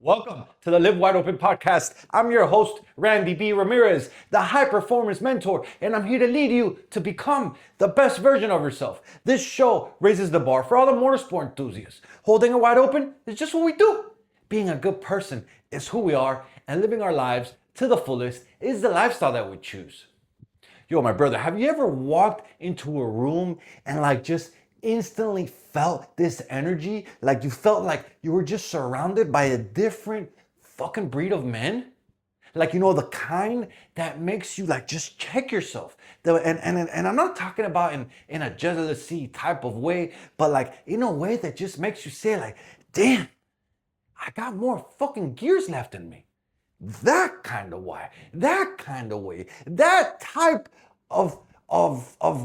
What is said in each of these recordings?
Welcome to the Live Wide Open podcast. I'm your host, Randy B. Ramirez, the high performance mentor, and I'm here to lead you to become the best version of yourself. This show raises the bar for all the motorsport enthusiasts. Holding it wide open is just what we do. Being a good person is who we are, and living our lives to the fullest is the lifestyle that we choose. Yo, my brother, have you ever walked into a room and just instantly felt this energy? Like you felt like you were just surrounded by a different fucking breed of men? Like, the kind that makes you just check yourself. And I'm not talking about in a jealousy type of way, but in a way that just makes you say damn, I got more fucking gears left in me. That kind of why, that kind of way, that type of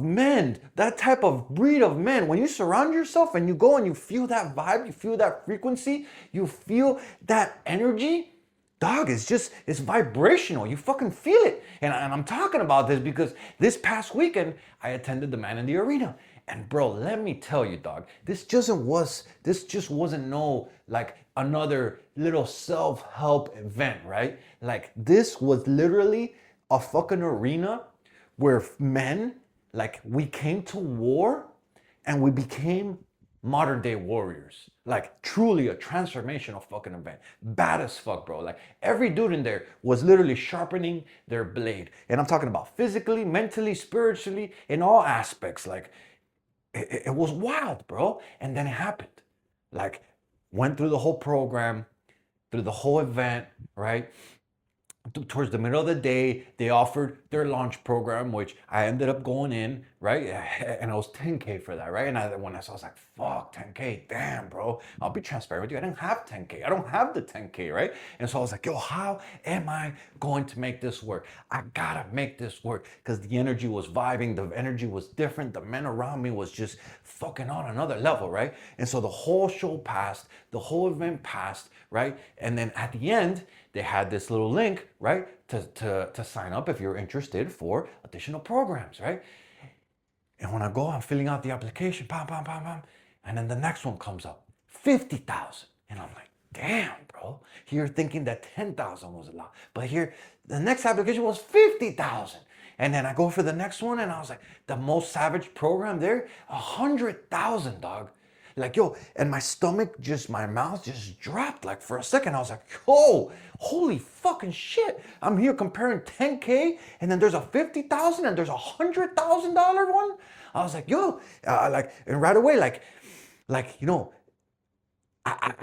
men, that type of breed of men. When you surround yourself and you go and you feel that vibe, you feel that frequency, you feel that energy, dog, it's vibrational. You fucking feel it. And I'm talking about this because this past weekend I attended the Man in the Arena. And bro, let me tell you, dog, this just wasn't no another little self-help event, right? This was literally a fucking arena where men, we came to war and we became modern day warriors. Truly a transformational fucking event. Bad as fuck, bro. Every dude in there was literally sharpening their blade. And I'm talking about physically, mentally, spiritually, in all aspects. It was wild, bro. And then it happened. Went through the whole program, through the whole event, right? Towards the middle of the day, they offered their launch program, which I ended up going in, right? And it was 10K for that, right? And when I saw, I was like, fuck, 10K, damn, bro. I'll be transparent with you. I didn't have 10K. I don't have the 10K, right? And so I was like, yo, how am I going to make this work? I gotta make this work because the energy was vibing. The energy was different. The men around me was just fucking on another level, right? And so the whole show passed, the whole event passed, right? And then at the end, they had this little link, right, to sign up if you're interested for additional programs, right? And when I go, I'm filling out the application, pam, pam, pam, pam, and then the next one comes up, 50,000. And I'm like, damn, bro. Here thinking that 10,000 was a lot. But here, the next application was 50,000. And then I go for the next one, and I was like, the most savage program there, 100,000, dog. Yo, and my mouth just dropped. For a second, I was like, yo, holy fucking shit. I'm here comparing 10K, and then there's a 50,000, and there's a $100,000 one. I was like, yo, and right away, I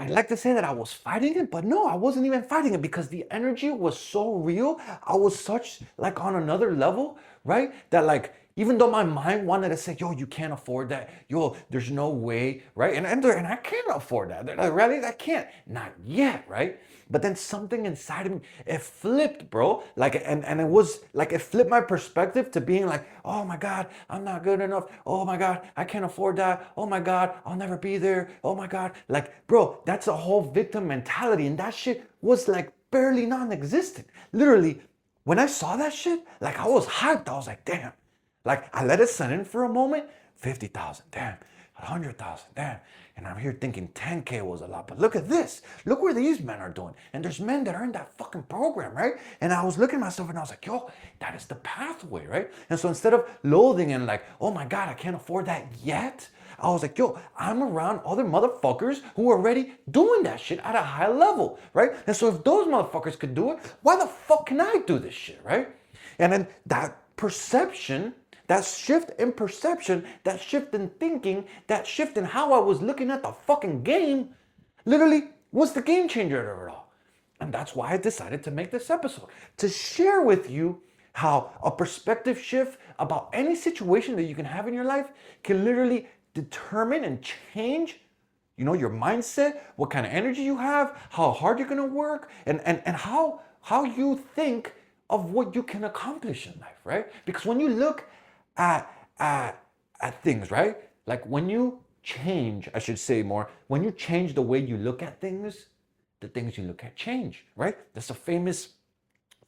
like to say that I was fighting it, but no, I wasn't even fighting it because the energy was so real. I was such on another level, right? That even though my mind wanted to say, yo, you can't afford that. Yo, there's no way, right? And I can't afford that. Really, I can't. Not yet, right? But then something inside of me, it flipped, bro. And it was it flipped my perspective to being oh my God, I'm not good enough. Oh my God, I can't afford that. Oh my God, I'll never be there. Oh my God. Bro, that's a whole victim mentality. And that shit was barely non-existent. Literally, when I saw that shit, I was hyped. I was like, damn. I let it set in for a moment. 50,000, damn. 100,000, damn. And I'm here thinking 10K was a lot. But look at this. Look where these men are doing. And there's men that are in that fucking program, right? And I was looking at myself and I was like, yo, that is the pathway, right? And so instead of loathing and oh my God, I can't afford that yet, I was like, yo, I'm around other motherfuckers who are already doing that shit at a high level, right? And so if those motherfuckers could do it, why the fuck can I do this shit, right? And then that perception, that shift in perception, that shift in thinking, that shift in how I was looking at the fucking game, literally was the game changer of it all. And that's why I decided to make this episode, to share with you how a perspective shift about any situation that you can have in your life can literally determine and change your mindset, what kind of energy you have, how hard you're gonna work, and how you think of what you can accomplish in life, right? Because when you look at things, right? When you change, I should say more, when you change the way you look at things, the things you look at change, right? That's a famous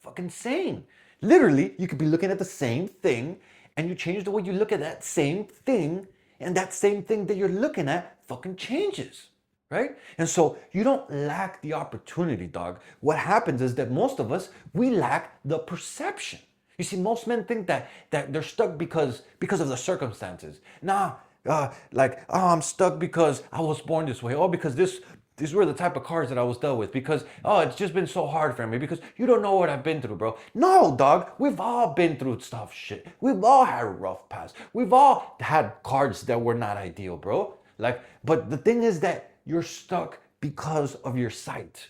fucking saying. Literally, you could be looking at the same thing and you change the way you look at that same thing, and that same thing that you're looking at fucking changes, right? And so you don't lack the opportunity, dog. What happens is that most of us, we lack the perception. You see, most men think that they're stuck because of the circumstances. Nah, I'm stuck because I was born this way. Oh, because these were the type of cards that I was dealt with. Because it's just been so hard for me. Because you don't know what I've been through, bro. No, dog. We've all been through tough shit. We've all had rough past. We've all had cards that were not ideal, bro. But the thing is that you're stuck because of your sight.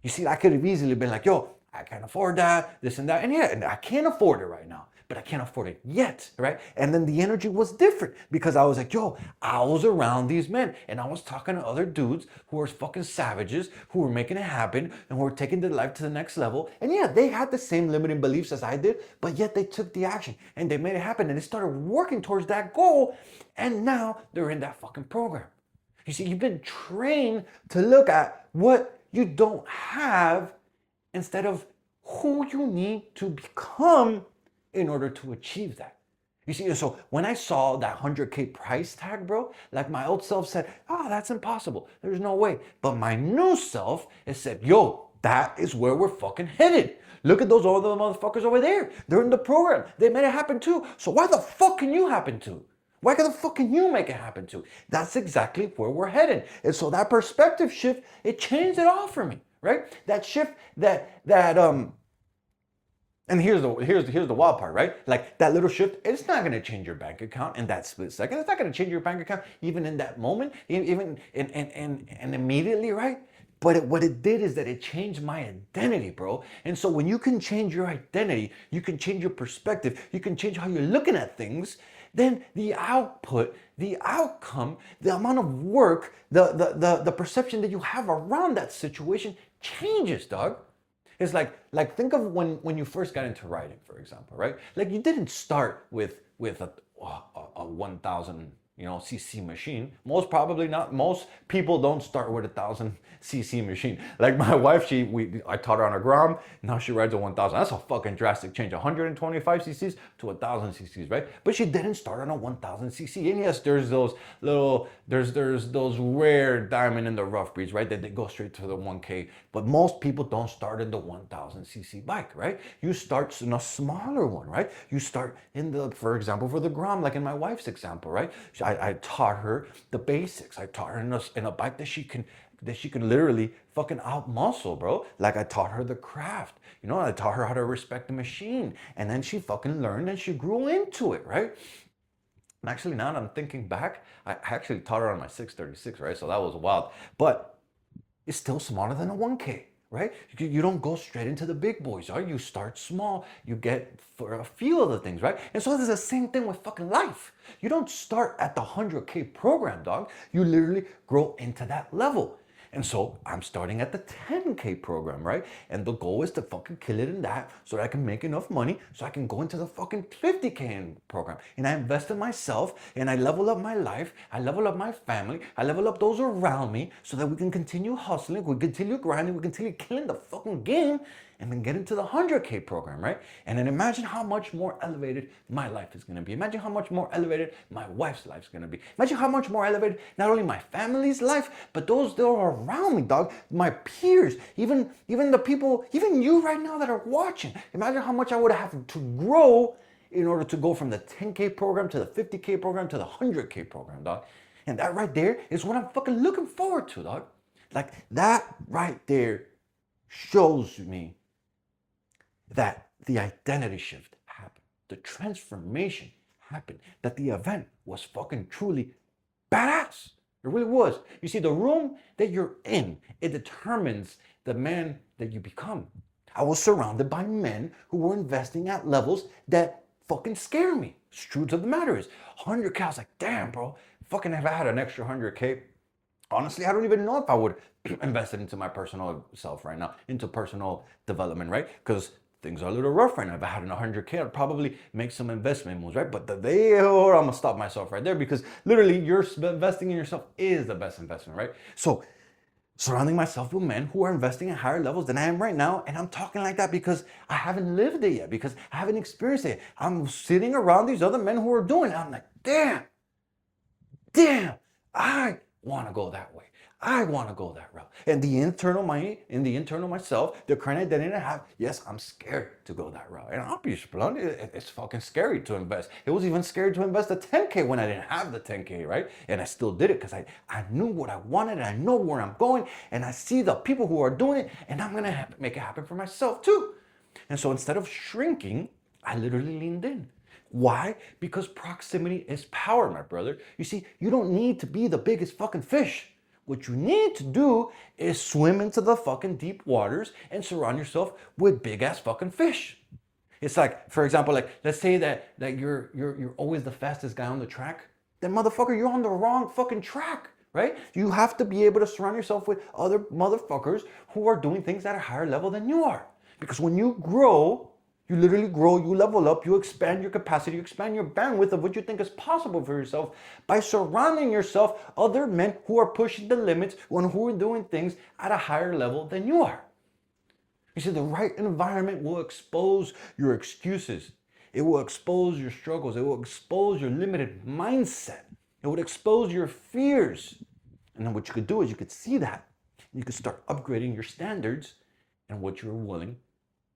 You see, I could have easily been like, yo, I can't afford that, this and that. And yeah, and I can't afford it right now, but I can't afford it yet, right? And then the energy was different because I was like, yo, I was around these men and I was talking to other dudes who were fucking savages, who were making it happen and who were taking their life to the next level. And yeah, they had the same limiting beliefs as I did, but yet they took the action and they made it happen and they started working towards that goal. And now they're in that fucking program. You see, you've been trained to look at what you don't have instead of who you need to become in order to achieve that. You see, so when I saw that 100K price tag, bro, like my old self said, oh, that's impossible. There's no way. But my new self has said, yo, that is where we're fucking headed. Look at those other motherfuckers over there. They're in the program. They made it happen too. So why the fuck can you happen too? Why the fuck can you make it happen too? That's exactly where we're headed. And so that perspective shift, it changed it all for me, right? That shift and here's the wild part, right? Like that little shift, it's not gonna change your bank account in that split second. It's not gonna change your bank account even in that moment, even and immediately, right? But what it did is that it changed my identity, bro. And so when you can change your identity, you can change your perspective, you can change how you're looking at things, then the output, the outcome, the amount of work, the perception that you have around that situation changes, dog. It's like think of when you first got into writing, for example, right? Like you didn't start with a 1,000 cc machine. Most probably not. Most people don't start with a 1,000 cc machine. Like my wife, I taught her on a gram. Now she rides a 1,000. That's a fucking drastic change. 125 cc's to 1,000 cc's, right? But she didn't start on a 1,000 cc. And yes, there's those there's those rare diamond in the rough breeds, right? That they go straight to the 1K. But most people don't start in the 1,000 cc bike, right? You start in a smaller one, right? You start in for example, for the gram, like in my wife's example, right? I taught her the basics. I taught her in a bike that she can literally fucking out muscle, bro. Like I taught her the craft. I taught her how to respect the machine. And then she fucking learned and she grew into it, right? And actually now that I'm thinking back, I actually taught her on my 636, right? So that was wild. But it's still smaller than a 1K. Right? You don't go straight into the big boys, right? You start small, you get for a few of the things, right? And so it's the same thing with fucking life. You don't start at the 100K program, dog. You literally grow into that level. And so I'm starting at the 10K program, right? And the goal is to fucking kill it in that so that I can make enough money so I can go into the fucking 50K program. And I invest in myself and I level up my life. I level up my family. I level up those around me so that we can continue hustling. We continue grinding. We continue killing the fucking game and then get into the 100K program, right? And then imagine how much more elevated my life is gonna be. Imagine how much more elevated my wife's life is gonna be. Imagine how much more elevated not only my family's life, but those that are around me, dog. My peers, even the people, even you right now that are watching. Imagine how much I would have to grow in order to go from the 10K program to the 50K program to the 100K program, dog. And that right there is what I'm fucking looking forward to, dog. Like that right there shows me that the identity shift happened, the transformation happened, that the event was fucking truly badass. It really was. You see, the room that you're in, it determines the man that you become. I was surrounded by men who were investing at levels that fucking scare me. The truth of the matter is, 100K, I was like, damn, bro, fucking if I had an extra 100K, honestly, I don't even know if I would invest it into my personal self right now, into personal development, right? Because things are a little rough right now. If I had an 100K, I'd probably make some investment moves, right? But I'm gonna stop myself right there because literally you're investing in yourself is the best investment, right? So surrounding myself with men who are investing at higher levels than I am right now. And I'm talking like that because I haven't lived it yet, because I haven't experienced it. I'm sitting around these other men who are doing it. I'm like, damn, I want to go that way. I want to go that route. And in the internal myself, the current identity I have, yes, I'm scared to go that route. And I'll be blunt, it's fucking scary to invest. It was even scary to invest the 10K when I didn't have the 10K, right? And I still did it because I knew what I wanted, and I know where I'm going, and I see the people who are doing it, and I'm gonna make it happen for myself too. And so instead of shrinking, I literally leaned in. Why? Because proximity is power, my brother. You see, you don't need to be the biggest fucking fish. What you need to do is swim into the fucking deep waters and surround yourself with big ass fucking fish. It's like, for example, like let's say that you're always the fastest guy on the track. Then motherfucker, you're on the wrong fucking track, right? You have to be able to surround yourself with other motherfuckers who are doing things at a higher level than you are. Because when you grow, you literally grow, you level up, you expand your capacity, you expand your bandwidth of what you think is possible for yourself by surrounding yourself other men who are pushing the limits and who are doing things at a higher level than you are. You see, the right environment will expose your excuses. It will expose your struggles. It will expose your limited mindset. It would expose your fears. And then what you could do is you could see that. You could start upgrading your standards and what you're willing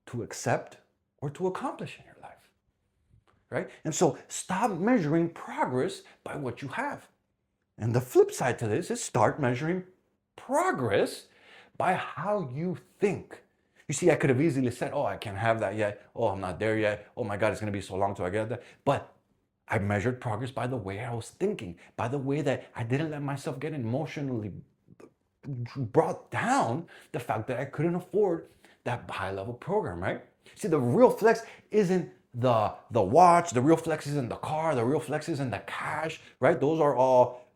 to accept or to accomplish in your life, right? And so stop measuring progress by what you have. And the flip side to this is start measuring progress by how you think. You see, I could have easily said, oh, I can't have that yet. Oh, I'm not there yet. Oh my God, it's gonna be so long till I get that. But I measured progress by the way I was thinking, by the way that I didn't let myself get emotionally brought down the fact that I couldn't afford that high level program, right? See, the real flex isn't the watch, the real flex isn't the car, the real flex isn't the cash, right? Those are all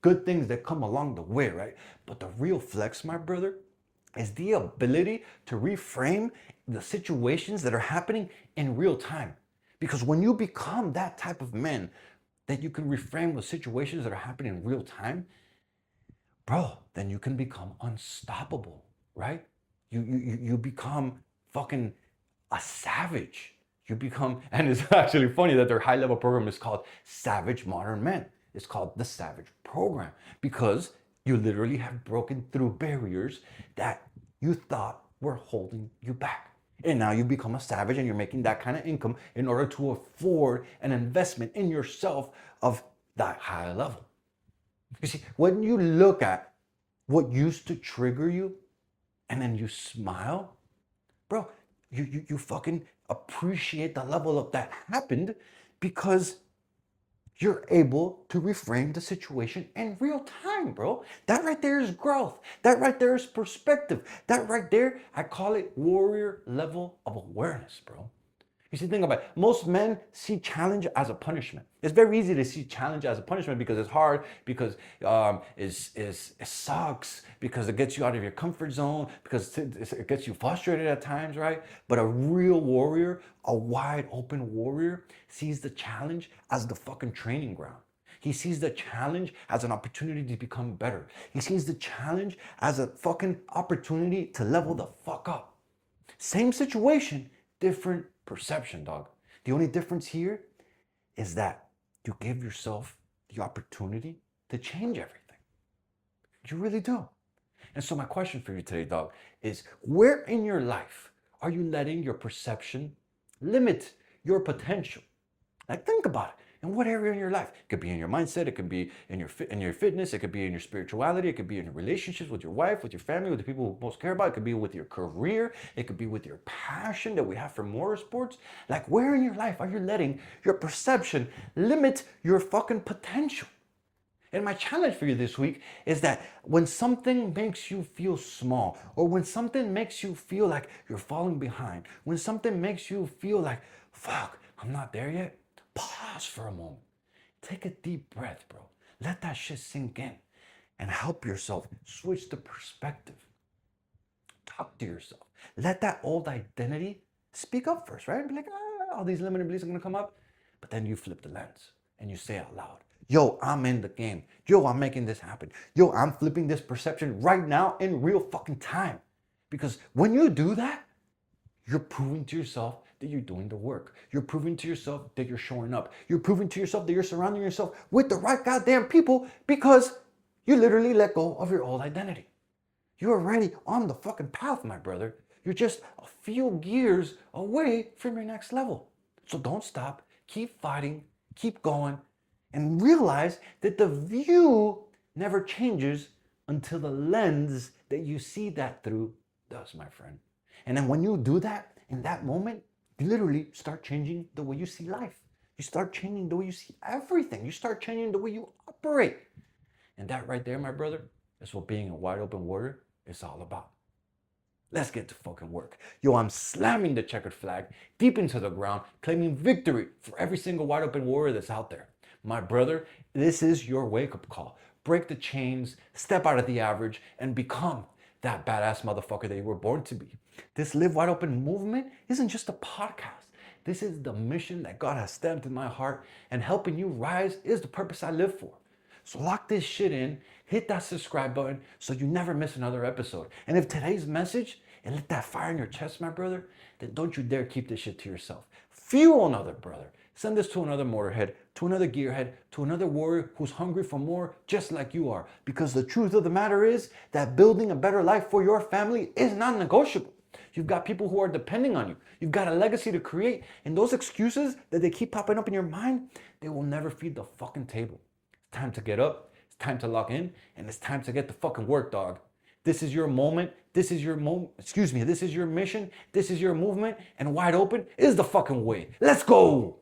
good things that come along the way, right? But the real flex, my brother, is the ability to reframe the situations that are happening in real time. Because when you become that type of man that you can reframe the situations that are happening in real time, bro, then you can become unstoppable, right? You become fucking a savage. You become, and it's actually funny that their high level program is called Savage Modern Men. It's called the Savage Program because you literally have broken through barriers that you thought were holding you back. And now you become a savage and you're making that kind of income in order to afford an investment in yourself of that high level. You see, when you look at what used to trigger you and then you smile, bro, you fucking appreciate the level of that happened because you're able to reframe the situation in real time, bro. That right there is growth. That right there is perspective. That right there, I call it warrior level of awareness, bro. You see, think about it. Most men see challenge as a punishment. It's very easy to see challenge as a punishment because it's hard, because it sucks, because it gets you out of your comfort zone, because it gets you frustrated at times, right? But a real warrior, a wide open warrior, sees the challenge as the fucking training ground. He sees the challenge as an opportunity to become better. He sees the challenge as a fucking opportunity to level the fuck up. Same situation, different perception, dog. The only difference here is that you give yourself the opportunity to change everything. You really do. And so my question for you today, dog, is where in your life are you letting your perception limit your potential? Like, think about it. In what area in your life? It could be in your mindset. It could be in your fitness. It could be in your spirituality. It could be in your relationships with your wife, with your family, with the people who most care about. It could be with your career. It could be with your passion that we have for motorsports. Like, where in your life are you letting your perception limit your fucking potential? And my challenge for you this week is that when something makes you feel small, or when something makes you feel like you're falling behind, when something makes you feel like, fuck, I'm not there yet, pause for a moment. Take a deep breath, bro. Let that shit sink in and help yourself switch the perspective. Talk to yourself. Let that old identity speak up first, right? Be like, all these limiting beliefs are gonna come up. But then you flip the lens and you say out loud, yo, I'm in the game. Yo, I'm making this happen. Yo, I'm flipping this perception right now in real fucking time. Because when you do that, you're proving to yourself that you're doing the work. You're proving to yourself that you're showing up. You're proving to yourself that you're surrounding yourself with the right goddamn people because You literally let go of your old identity. You're already on the fucking path, my brother. You're just a few gears away from your next level. So don't stop. Keep fighting. Keep going. And realize that the view never changes until the lens that you see that through does, my friend. And then when you do that, in that moment, you literally start changing the way you see life. You start changing the way you see everything. You start changing the way you operate. And that right there, my brother, is what being a wide open warrior is all about. Let's get to fucking work. Yo, I'm slamming the checkered flag deep into the ground, claiming victory for every single wide open warrior that's out there. My brother, this is your wake-up call. Break the chains, step out of the average, and become that badass motherfucker that you were born to be. This Live Wide Open movement isn't just a podcast. This is the mission that God has stamped in my heart, and helping you rise is the purpose I live for. So lock this shit in, hit that subscribe button so you never miss another episode. And if today's message and lit that fire in your chest, my brother, then don't you dare keep this shit to yourself. Fuel another brother. Send this to another motorhead, to another gearhead, to another warrior who's hungry for more just like you are. Because the truth of the matter is that building a better life for your family is non-negotiable. You've got people who are depending on you. You've got a legacy to create. And those excuses that they keep popping up in your mind, they will never feed the fucking table. It's time to get up, it's time to lock in, and it's time to get the fucking work, dog. This is your moment, this is your this is your mission, this is your movement, and wide open is the fucking way. Let's go!